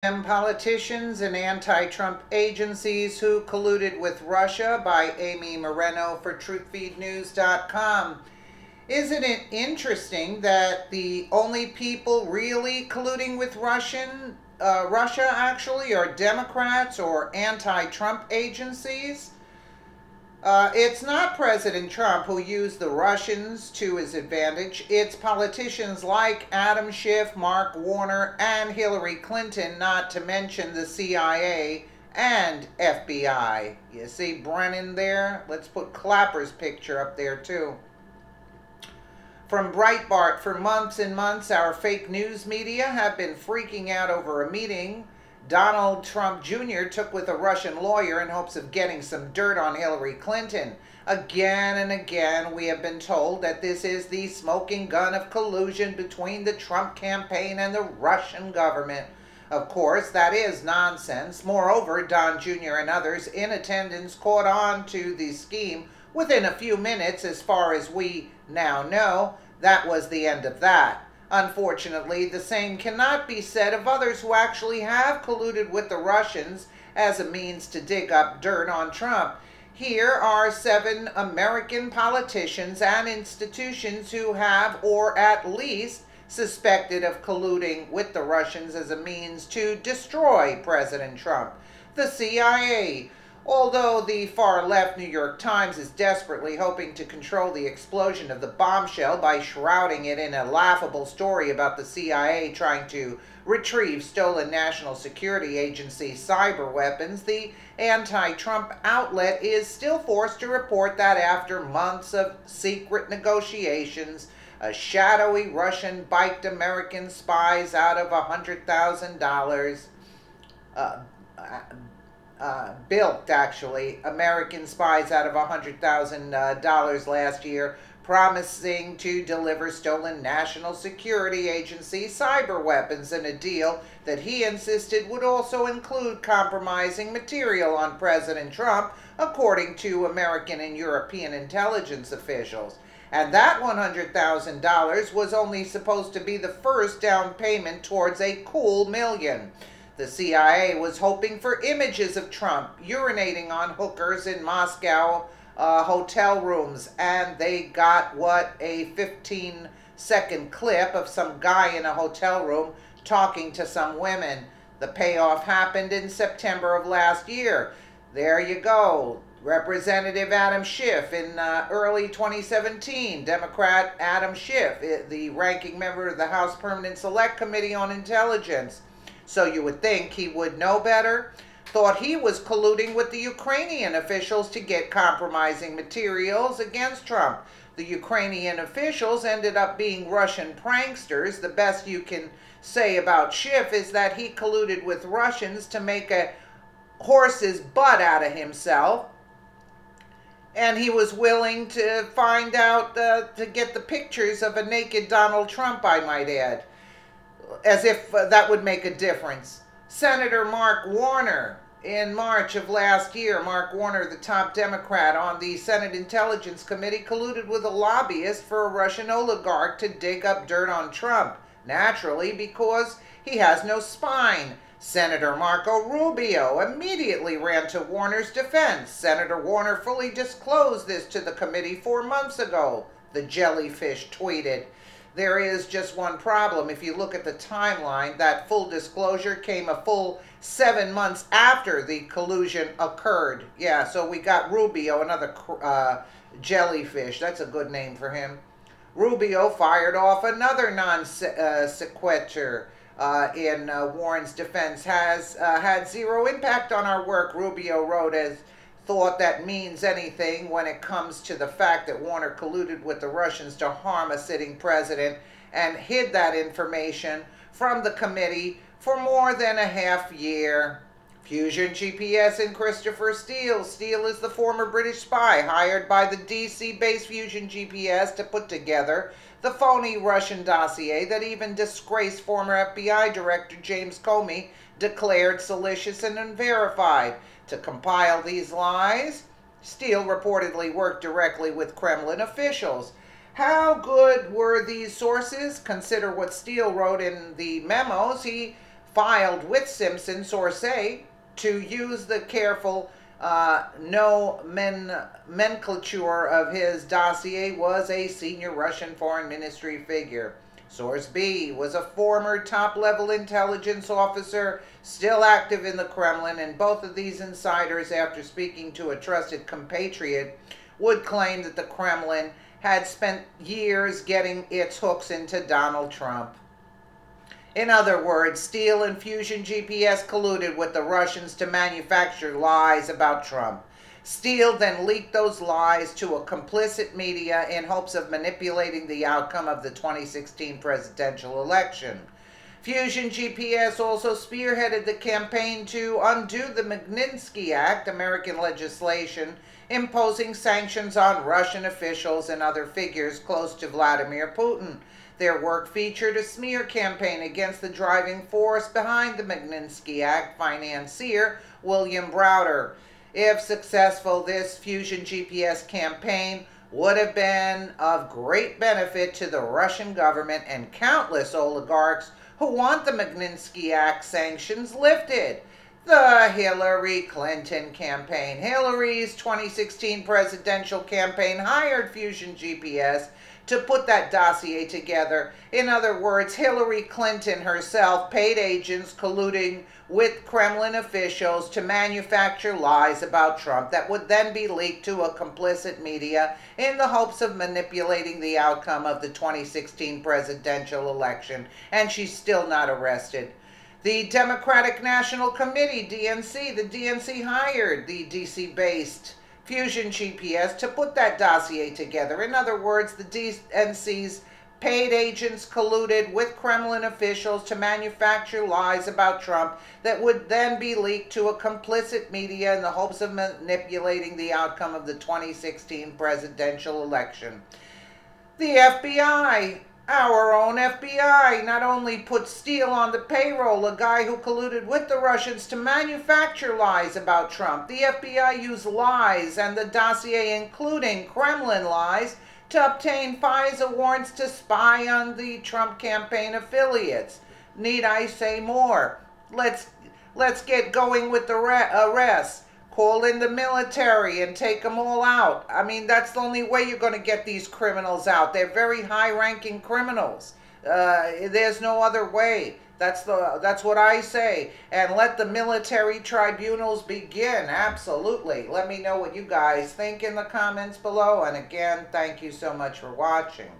Politicians and anti-Trump agencies who colluded with Russia by Amy Moreno for TruthFeedNews.com. Isn't it interesting that the only people really colluding with Russia actually are Democrats or anti-Trump agencies? It's not President Trump who used the Russians to his advantage. It's politicians like Adam Schiff, Mark Warner, and Hillary Clinton, not to mention the CIA and FBI. You see Brennan there? Let's put Clapper's picture up there too. From Breitbart, for months and months, our fake news media have been freaking out over a meeting Donald Trump Jr. took with a Russian lawyer in hopes of getting some dirt on Hillary Clinton. Again and again, we have been told that this is the smoking gun of collusion between the Trump campaign and the Russian government. Of course, that is nonsense. Moreover, Don Jr. and others in attendance caught on to the scheme within a few minutes. As far as we now know, that was the end of that. Unfortunately, the same cannot be said of others who actually have colluded with the Russians as a means to dig up dirt on Trump. Here are 7 American politicians and institutions who have, or at least suspected of colluding with the Russians as a means to destroy President Trump. The CIA. Although the far-left New York Times is desperately hoping to control the explosion of the bombshell by shrouding it in a laughable story about the CIA trying to retrieve stolen National Security Agency cyber weapons, the anti-Trump outlet is still forced to report that after months of secret negotiations, a shadowy Russian biked American spies out of $100,000. Bilked, actually, American spies out of $100,000 last year, promising to deliver stolen National Security Agency cyber weapons in a deal that he insisted would also include compromising material on President Trump, according to American and European intelligence officials. And that $100,000 was only supposed to be the first down payment towards a cool $1 million. The CIA was hoping for images of Trump urinating on hookers in Moscow hotel rooms, and they got, what, a 15-second clip of some guy in a hotel room talking to some women. The payoff happened in September of last year. There you go. Representative Adam Schiff in early 2017. Democrat Adam Schiff, the ranking member of the House Permanent Select Committee on Intelligence. So you would think he would know better. Thought he was colluding with the Ukrainian officials to get compromising materials against Trump. The Ukrainian officials ended up being Russian pranksters. The best you can say about Schiff is that he colluded with Russians to make a horse's butt out of himself. And he was willing to find out, to get the pictures of a naked Donald Trump, I might add. As if that would make a difference. Senator Mark Warner, in March of last year, Mark Warner, the top Democrat on the Senate Intelligence Committee, colluded with a lobbyist for a Russian oligarch to dig up dirt on Trump. Naturally, because he has no spine. Senator Marco Rubio immediately ran to Warner's defense. Senator Warner fully disclosed this to the committee 4 months ago, the jellyfish tweeted. There is just one problem. If you look at the timeline, that full disclosure came a full 7 months after the collusion occurred. Yeah, so we got Rubio, another jellyfish. That's a good name for him. Rubio fired off another non-sequitur in Warren's defense. Has had zero impact on our work, Rubio wrote, as thought that means anything when it comes to the fact that Warner colluded with the Russians to harm a sitting president and hid that information from the committee for more than a half year. Fusion GPS and Christopher Steele. Steele is the former British spy hired by the DC-based Fusion GPS to put together the phony Russian dossier that even disgraced former FBI Director James Comey declared salacious and unverified. To compile these lies, Steele reportedly worked directly with Kremlin officials. How good were these sources? Consider what Steele wrote in the memos. He filed with Simpson, sources, to use the careful nomenclature of his dossier, was a senior Russian foreign ministry figure. Source B was a former top-level intelligence officer still active in the Kremlin, and both of these insiders, after speaking to a trusted compatriot, would claim that the Kremlin had spent years getting its hooks into Donald Trump. In other words, Steele and Fusion GPS colluded with the Russians to manufacture lies about Trump. Steele then leaked those lies to a complicit media in hopes of manipulating the outcome of the 2016 presidential election. Fusion GPS also spearheaded the campaign to undo the Magnitsky Act, American legislation, imposing sanctions on Russian officials and other figures close to Vladimir Putin. Their work featured a smear campaign against the driving force behind the Magnitsky Act, financier William Browder. If successful, this Fusion GPS campaign would have been of great benefit to the Russian government and countless oligarchs who want the Magnitsky Act sanctions lifted. The Hillary Clinton campaign. Hillary's 2016 presidential campaign hired Fusion GPS to put that dossier together. In other words, Hillary Clinton herself paid agents colluding with Kremlin officials to manufacture lies about Trump that would then be leaked to a complicit media in the hopes of manipulating the outcome of the 2016 presidential election, and she's still not arrested. The Democratic National Committee, DNC, the DNC hired the DC-based Fusion GPS to put that dossier together. In other words, the DNC's paid agents colluded with Kremlin officials to manufacture lies about Trump that would then be leaked to a complicit media in the hopes of manipulating the outcome of the 2016 presidential election. The FBI, our own FBI, not only put Steele on the payroll, a guy who colluded with the Russians to manufacture lies about Trump. The FBI used lies and the dossier, including Kremlin lies, to obtain FISA warrants to spy on the Trump campaign affiliates. Need I say more? Let's get going with the arrests. Call in the military and take them all out. I mean, that's the only way you're going to get these criminals out. They're very high-ranking criminals. There's no other way. That's what I say. And let the military tribunals begin. Absolutely. Let me know what you guys think in the comments below. And again, thank you so much for watching.